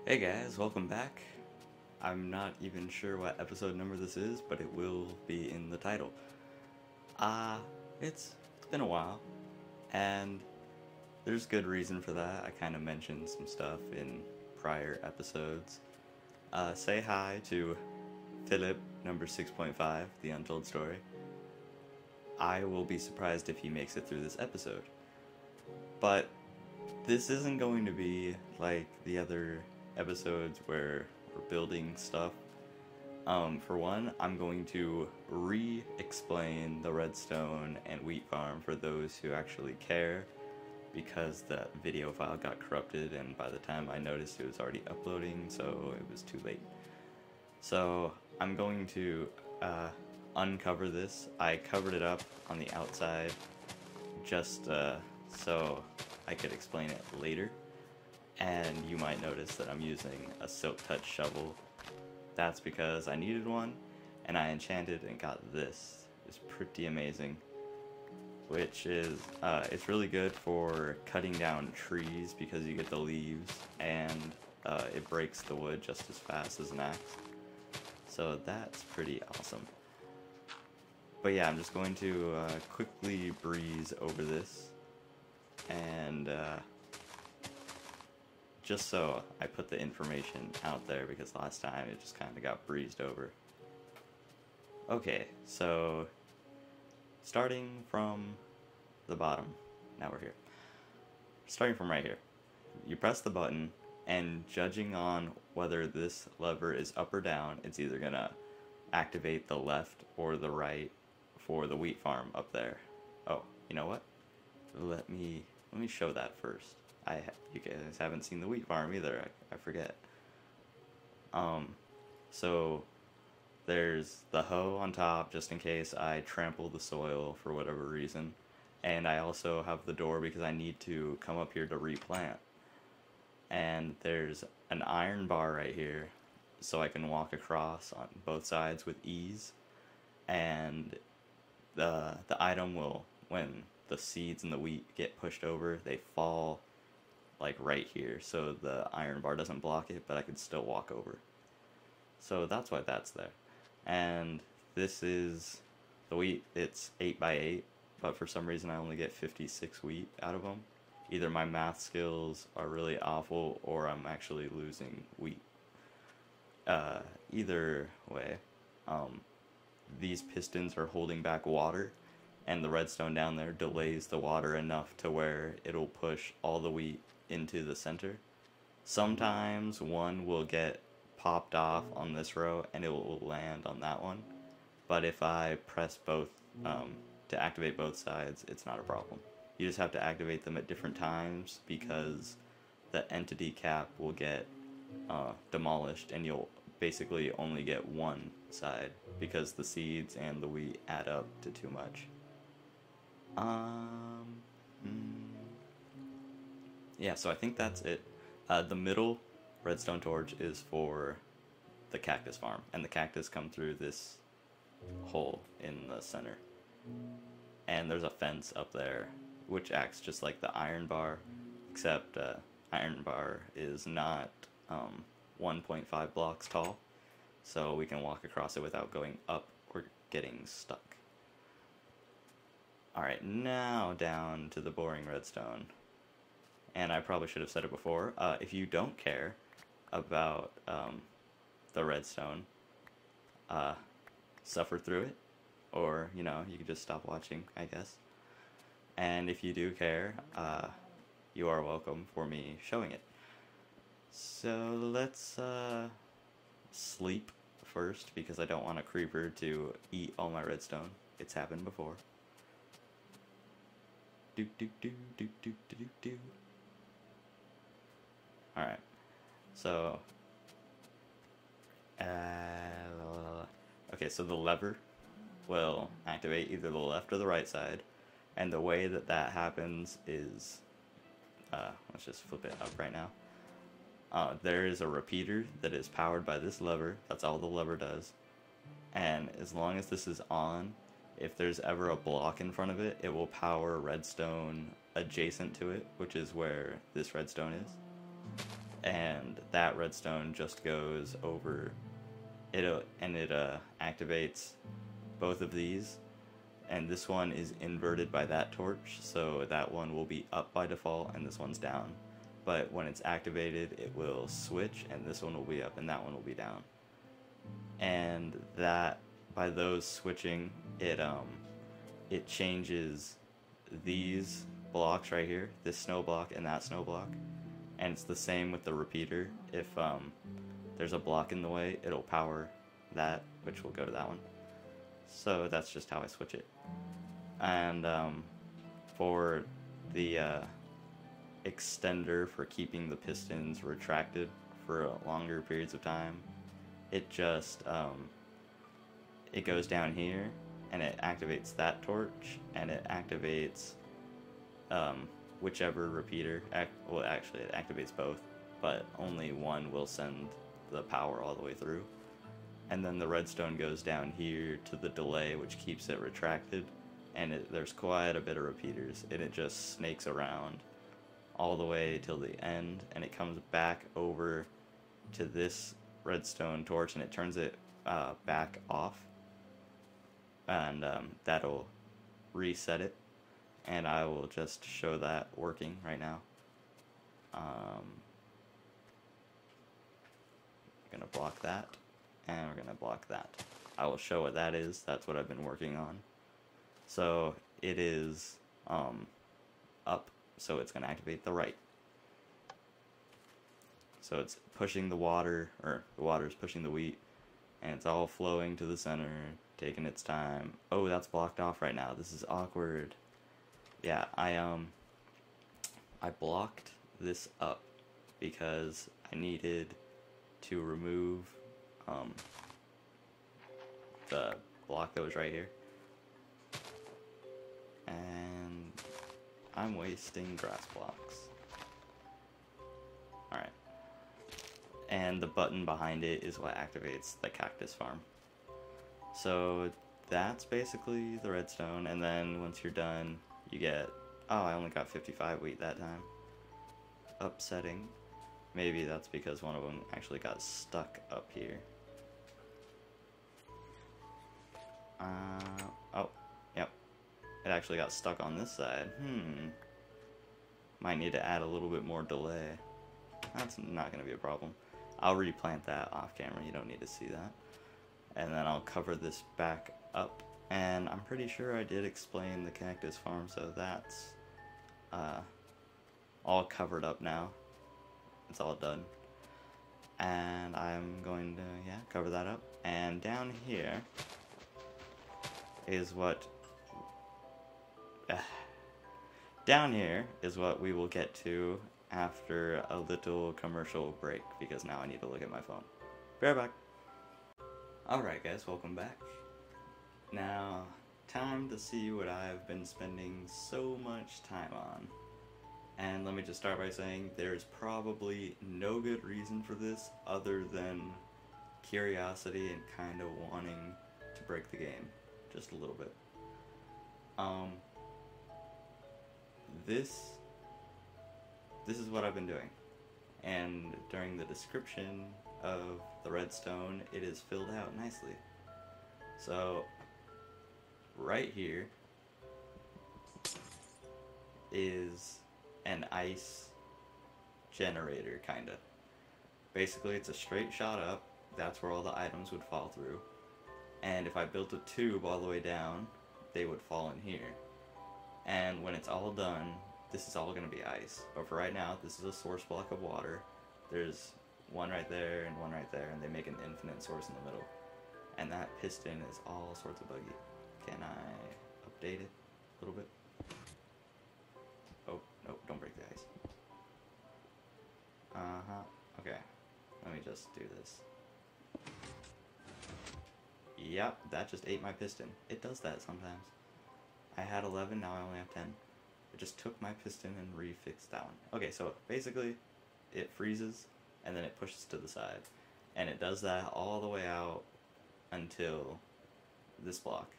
Hey guys, welcome back. I'm not even sure what episode number this is, but it will be in the title. It's been a while, and there's good reason for that. I kind of mentioned some stuff in prior episodes. Say hi to Philip, number 6.5, The Untold Story. I will be surprised if he makes it through this episode. But this isn't going to be like the other episodes where we're building stuff. For one, I'm going to re-explain the redstone and wheat farm for those who actually care, because the video file got corrupted and by the time I noticed it was already uploading, so it was too late. So I'm going to uncover this. I covered it up on the outside just so I could explain it later. And you might notice that I'm using a silk touch shovel. That's because I needed one, and I enchanted and got this. It's pretty amazing. Which is, it's really good for cutting down trees because you get the leaves, and it breaks the wood just as fast as an axe. So that's pretty awesome. But yeah, I'm just going to quickly breeze over this, and just so I put the information out there, because last time it just kind of got breezed over. Okay, so starting from the bottom, now we're here. Starting from right here, you press the button, and judging on whether this lever is up or down, it's either gonna activate the left or the right for the wheat farm up there. Oh, you know what? Let me show that first. You guys haven't seen the wheat farm either, I forget. So there's the hoe on top just in case I trample the soil for whatever reason. And I also have the door because I need to come up here to replant. And there's an iron bar right here so I can walk across on both sides with ease. And the item will, when the seeds and the wheat get pushed over, they fall like right here, so the iron bar doesn't block it, but I could still walk over. So that's why that's there. And this is the wheat. It's 8x8, but for some reason I only get 56 wheat out of them. Either my math skills are really awful, or I'm actually losing wheat. Either way, these pistons are holding back water, and the redstone down there delays the water enough to where it'll push all the wheat into the center. Sometimes one will get popped off on this row and it will land on that one, but if I press both to activate both sides, it's not a problem. You just have to activate them at different times because the entity cap will get demolished, and you'll basically only get one side because the seeds and the wheat add up to too much. Yeah, so I think that's it. The middle redstone torch is for the cactus farm, and the cactus come through this hole in the center. And there's a fence up there, which acts just like the iron bar, except iron bar is not 1.5 blocks tall, so we can walk across it without going up or getting stuck. Alright, now down to the boring redstone. And I probably should have said it before, if you don't care about the redstone, suffer through it, or, you know, you could just stop watching, I guess. And if you do care, you are welcome for me showing it. So let's sleep first, because I don't want a creeper to eat all my redstone. It's happened before. Do do do do do do do do. Alright, so, okay, so the lever will activate either the left or the right side, and the way that that happens is, let's just flip it up right now. There is a repeater that is powered by this lever. That's all the lever does, and as long as this is on, if there's ever a block in front of it, it will power redstone adjacent to it, which is where this redstone is. and that redstone just goes over it, and it activates both of these, and this one is inverted by that torch, so that one will be up by default and this one's down. But when it's activated, it will switch, and this one will be up and that one will be down. And that, by those switching, it changes these blocks right here, this snow block and that snow block. And it's the same with the repeater. If there's a block in the way, it'll power that, which will go to that one. So that's just how I switch it. And for the extender for keeping the pistons retracted for longer periods of time, it just it goes down here and it activates that torch, and it activates whichever repeater. Well, actually it activates both, but only one will send the power all the way through. And then the redstone goes down here to the delay, which keeps it retracted, and there's quite a bit of repeaters, and it just snakes around all the way till the end, and it comes back over to this redstone torch, and it turns it back off, and that'll reset it, and I will just show that working right now. I'm gonna block that, and we're gonna block that. I will show what that is. That's what I've been working on. So it is up, so it's gonna activate the right. So it's pushing the water, or the water is pushing the wheat, and it's all flowing to the center, taking its time. Oh, that's blocked off right now. This is awkward. Yeah, I blocked this up because I needed to remove the block that was right here, and I'm wasting grass blocks. Alright, and the button behind it is what activates the cactus farm. So that's basically the redstone, and then once you're done you get, oh, I only got 55 wheat that time. Upsetting. Maybe that's because one of them actually got stuck up here. Oh, yep. It actually got stuck on this side. Might need to add a little bit more delay. That's not going to be a problem. I'll replant that off camera. You don't need to see that. And then I'll cover this back up. And I'm pretty sure I did explain the cactus farm, so that's all covered up now. It's all done. And I'm going to, yeah, cover that up. And down here is what we will get to after a little commercial break, because now I need to look at my phone. Be right back. Alright guys, welcome back. Now, time to see what I've been spending so much time on. And let me just start by saying there's probably no good reason for this other than curiosity and kind of wanting to break the game just a little bit. This is what I've been doing, and during the description of the redstone it is filled out nicely. So right here is an ice generator, kinda. Basically it's a straight shot up, that's where all the items would fall through, and if I built a tube all the way down, they would fall in here. And when it's all done, this is all going to be ice. But for right now, this is a source block of water. There's one right there and one right there, and they make an infinite source in the middle. And that piston is all sorts of buggy. Can I update it a little bit? Oh, no, don't break the ice. Okay, let me just do this. Yep, that just ate my piston. It does that sometimes. I had 11, now I only have 10. It just took my piston and refixed that one. Okay, so basically, it freezes, and then it pushes to the side. And it does that all the way out until this block.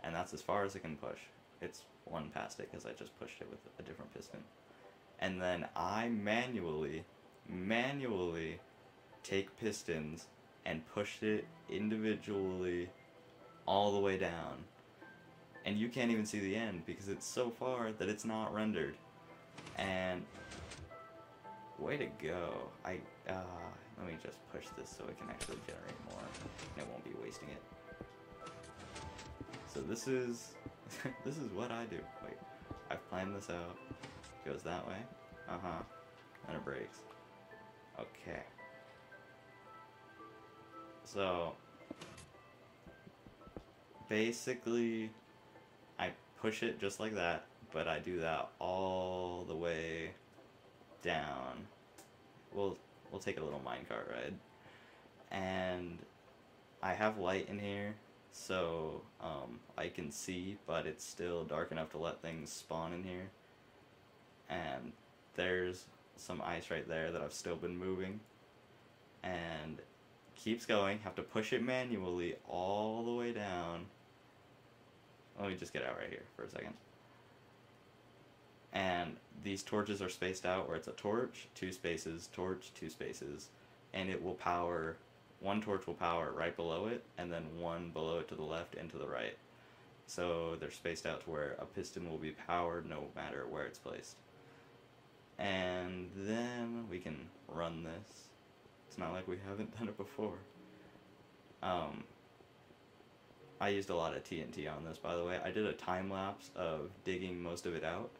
And that's as far as it can push. It's one past it, because I just pushed it with a different piston. And then I manually manually take pistons and push it individually all the way down. And you can't even see the end because it's so far that it's not rendered. And way to go. Let me just push this so it can actually generate more and it won't be wasting it. So this is this is what I do. Wait, I've planned this out. Goes that way. And it breaks. Okay. So basically I push it just like that, but I do that all the way down. We'll take a little minecart ride. And I have light in here, so I can see, but it's still dark enough to let things spawn in here. And there's some ice right there that I've still been moving. And keeps going. Have to push it manually all the way down. Let me just get out right here for a second. And these torches are spaced out where it's a torch, 2 spaces, torch, 2 spaces, and it will power, one torch will power right below it, and then one below it to the left and to the right. So they're spaced out to where a piston will be powered no matter where it's placed. And then we can run this. It's not like we haven't done it before. I used a lot of TNT on this, by the way. I did a time lapse of digging most of it out,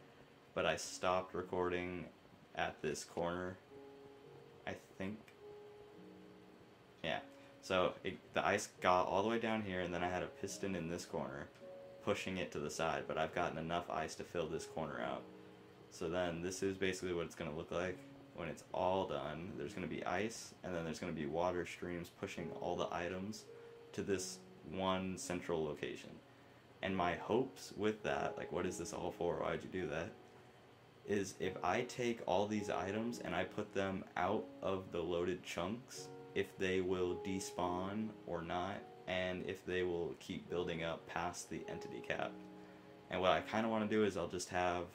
but I stopped recording at this corner, I think. Yeah, so the ice got all the way down here, and then I had a piston in this corner pushing it to the side, but I've gotten enough ice to fill this corner out. So then this is basically what it's going to look like when it's all done. There's going to be ice, and then there's going to be water streams pushing all the items to this one central location. And my hopes with that, like, what is this all for, why'd you do that, is if I take all these items and I put them out of the loaded chunks, if they will despawn or not, and if they will keep building up past the entity cap. And what I kind of want to do is I'll just have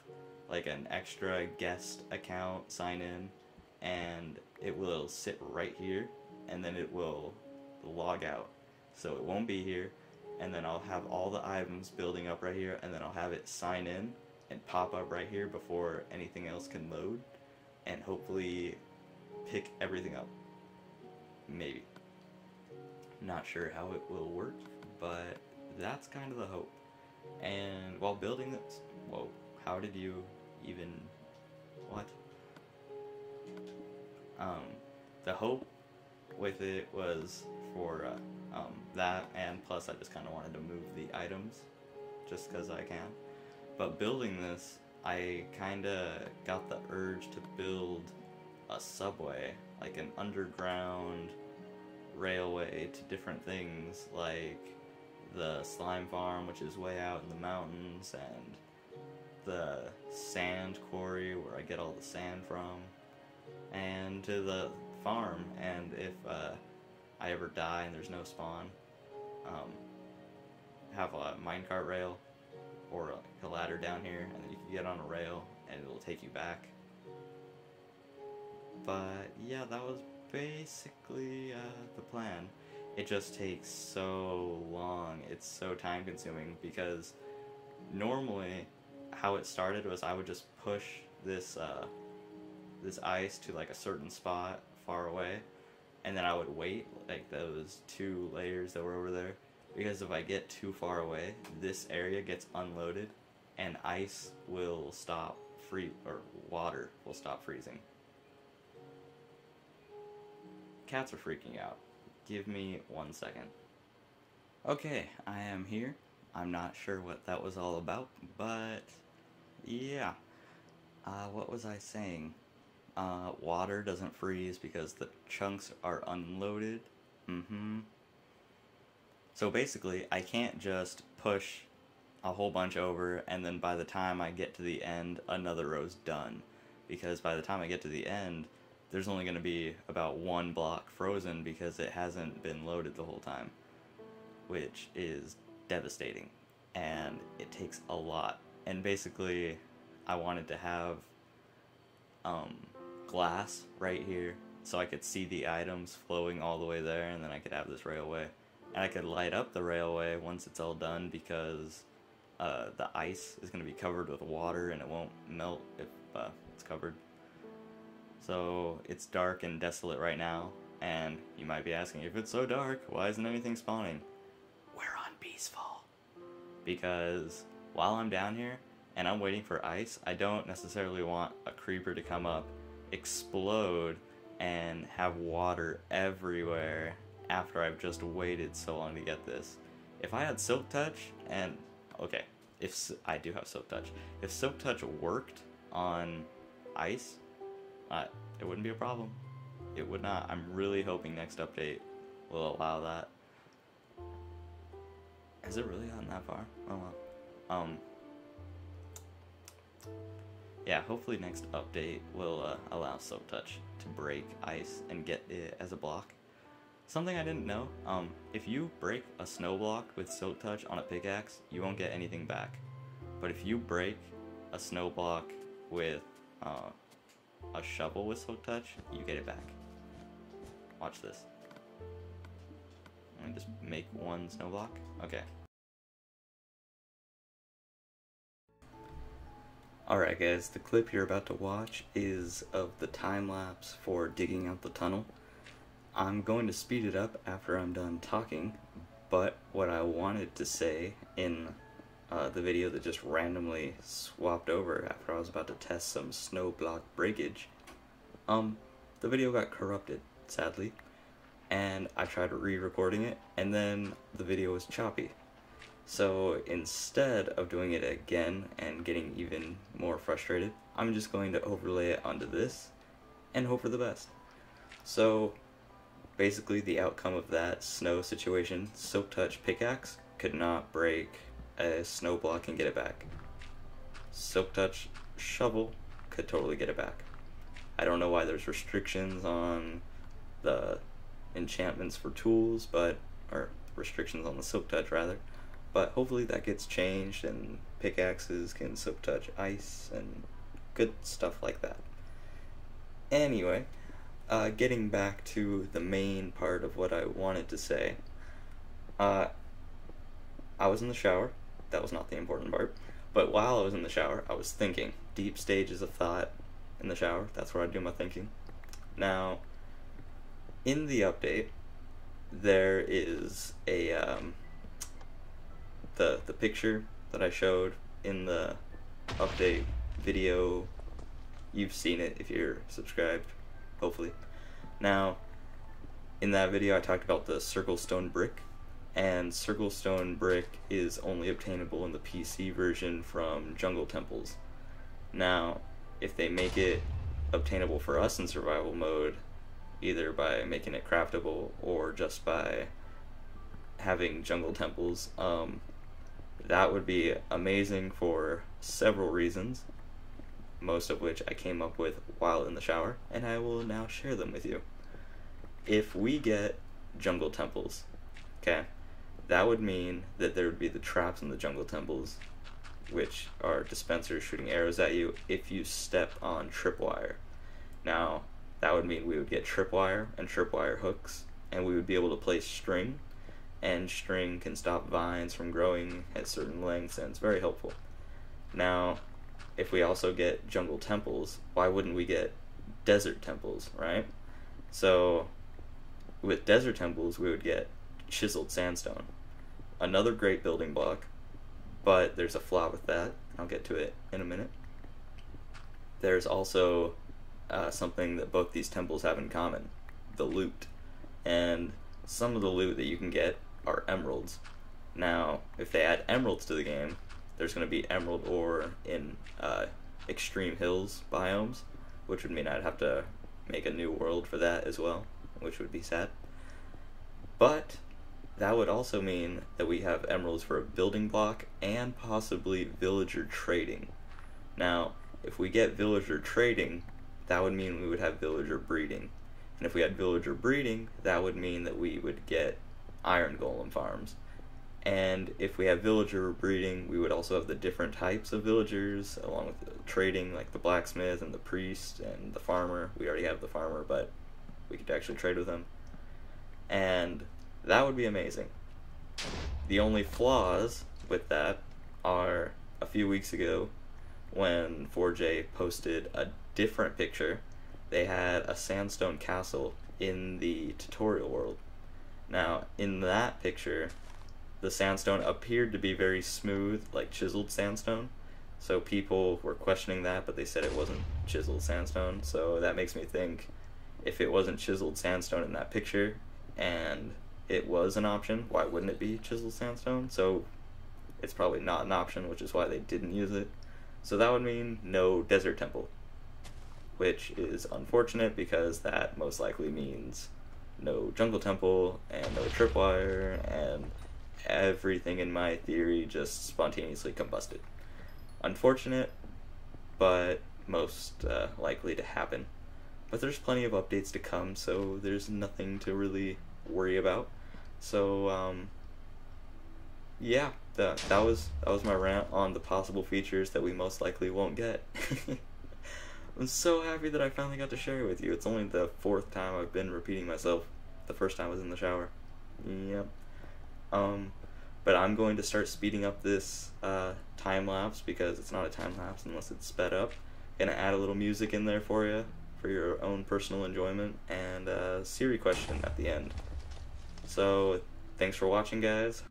like an extra guest account sign in, and it will sit right here, and then it will log out. So it won't be here, and then I'll have all the items building up right here, and then I'll have it sign in and pop up right here before anything else can load, and hopefully pick everything up. Maybe. Not sure how it will work, but that's kind of the hope. And while building this, whoa, how did you even, what? The hope with it was for that, and plus I just kind of wanted to move the items just because I can. But building this, I kind of got the urge to build a subway, like an underground railway to different things, like the slime farm, which is way out in the mountains, and the sand quarry where I get all the sand from, and to the farm. And if I ever die and there's no spawn, have a minecart rail or a ladder down here, and then you can get on a rail and it'll take you back. But yeah, that was basically the plan. It just takes so long. It's so time consuming, because normally how it started was I would just push this this ice to like a certain spot far away, and then I would wait, like those 2 layers that were over there, because if I get too far away, this area gets unloaded and ice will stop or water will stop freezing. Cats are freaking out. Give me 1 second. Okay, I am here. I'm not sure what that was all about, but yeah. What was I saying? Water doesn't freeze because the chunks are unloaded. So basically, I can't just push a whole bunch over and then by the time I get to the end, another row's done. Because by the time I get to the end, there's only going to be about 1 block frozen because it hasn't been loaded the whole time, which is devastating, and it takes a lot. And basically, I wanted to have glass right here, so I could see the items flowing all the way there, and then I could have this railway. And I could light up the railway once it's all done, because the ice is going to be covered with water and it won't melt if it's covered. So it's dark and desolate right now, and you might be asking, if it's so dark, why isn't anything spawning? We're on peaceful. Because while I'm down here and I'm waiting for ice, I don't necessarily want a creeper to come up, explode, and have water everywhere after I've just waited so long to get this. If I had Silk Touch, and okay, if I do have Silk Touch, if Silk Touch worked on ice, it wouldn't be a problem. It would not. I'm really hoping next update will allow that. Has it really gotten that far? Oh well. Yeah, hopefully next update will allow Silk Touch to break ice and get it as a block. Something I didn't know, if you break a snow block with Silk Touch on a pickaxe, you won't get anything back. But if you break a snow block with a shovel with Silk Touch, you get it back. Watch this. Let me just make one snow block. Okay. Alright guys, the clip you're about to watch is of the time lapse for digging out the tunnel. I'm going to speed it up after I'm done talking, but what I wanted to say in the video that just randomly swapped over after I was about to test some snow block breakage, the video got corrupted, sadly, and I tried re-recording it, and then the video was choppy. So instead of doing it again and getting even more frustrated, I'm just going to overlay it onto this and hope for the best. So basically the outcome of that snow situation, Silk Touch pickaxe could not break a snow block and get it back. Silk Touch shovel could totally get it back. I don't know why there's restrictions on the enchantments for tools, or restrictions on the Silk Touch rather, but hopefully that gets changed and pickaxes can Silk Touch ice and good stuff like that. Anyway, getting back to the main part of what I wanted to say, I was in the shower. That was not the important part, but while I was in the shower, I was thinking. Deep stages of thought in the shower, that's where I do my thinking. Now, in the update, there is a, the picture that I showed in the update video. You've seen it if you're subscribed, hopefully. Now, in that video I talked about the circle stone brick, and circle stone brick is only obtainable in the PC version from jungle temples. Now, if they make it obtainable for us in survival mode, either by making it craftable or just by having jungle temples, that would be amazing for several reasons, most of which I came up with while in the shower, and I will now share them with you. If we get jungle temples, okay, that would mean that there would be the traps in the jungle temples, which are dispensers shooting arrows at you if you step on tripwire. Now, that would mean we would get tripwire and tripwire hooks, and we would be able to place string, and string can stop vines from growing at certain lengths, and it's very helpful. Now, if we also get jungle temples, why wouldn't we get desert temples, right? So, with desert temples, we would get chiseled sandstone. Another great building block, but there's a flaw with that. I'll get to it in a minute. There's also something that both these temples have in common, the loot. And some of the loot that you can get are emeralds. Now, if they add emeralds to the game, there's going to be emerald ore in extreme hills biomes, which would mean I'd have to make a new world for that as well, which would be sad. But that would also mean that we have emeralds for a building block and possibly villager trading. Now, if we get villager trading, that would mean we would have villager breeding. And if we had villager breeding, that would mean that we would get iron golem farms. And if we have villager breeding, we would also have the different types of villagers, along with the trading, like the blacksmith and the priest and the farmer. We already have the farmer, but we could actually trade with him. And that would be amazing. The only flaws with that are a few weeks ago when 4J posted a different picture. They had a sandstone castle in the tutorial world. Now, in that picture, the sandstone appeared to be very smooth, like chiseled sandstone. So people were questioning that, but they said it wasn't chiseled sandstone. So that makes me think, if it wasn't chiseled sandstone in that picture, and it was an option, why wouldn't it be chiseled sandstone? So it's probably not an option, which is why they didn't use it. So that would mean no desert temple, which is unfortunate because that most likely means no jungle temple and no tripwire, and everything in my theory just spontaneously combusted. Unfortunate, but most likely to happen. But there's plenty of updates to come, so there's nothing to really worry about. So yeah, that was my rant on the possible features that we most likely won't get. I'm so happy that I finally got to share it with you. It's only the 4th time I've been repeating myself. The first time was in the shower. Yep. But I'm going to start speeding up this time lapse, because it's not a time lapse unless it's sped up. Gonna add a little music in there for you, for your own personal enjoyment, and a Siri question at the end. So, thanks for watching, guys.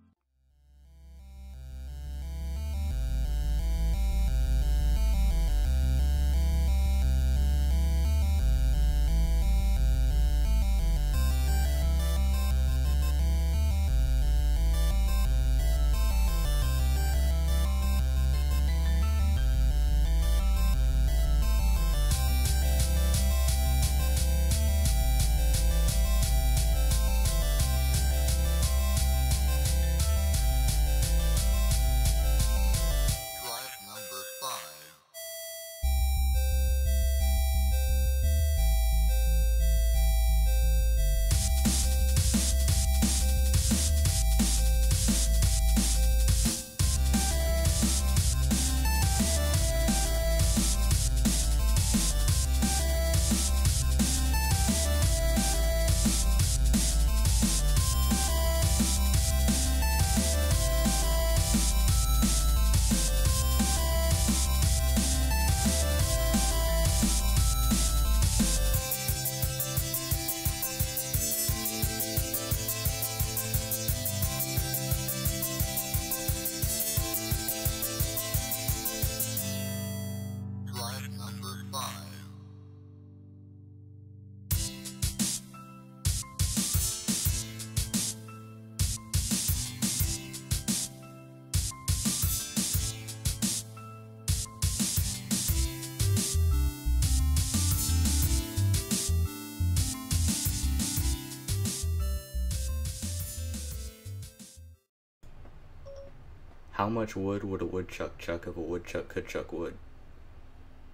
How much wood would a woodchuck chuck if a woodchuck could chuck wood?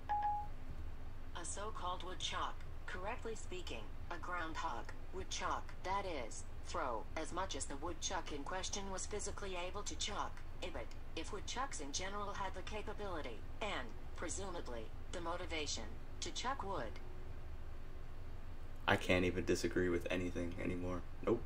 A so-called woodchuck, correctly speaking, a groundhog woodchuck, that is, throw as much as the woodchuck in question was physically able to chuck. But if woodchucks in general had the capability, and, presumably, the motivation, to chuck wood. I can't even disagree with anything anymore. Nope.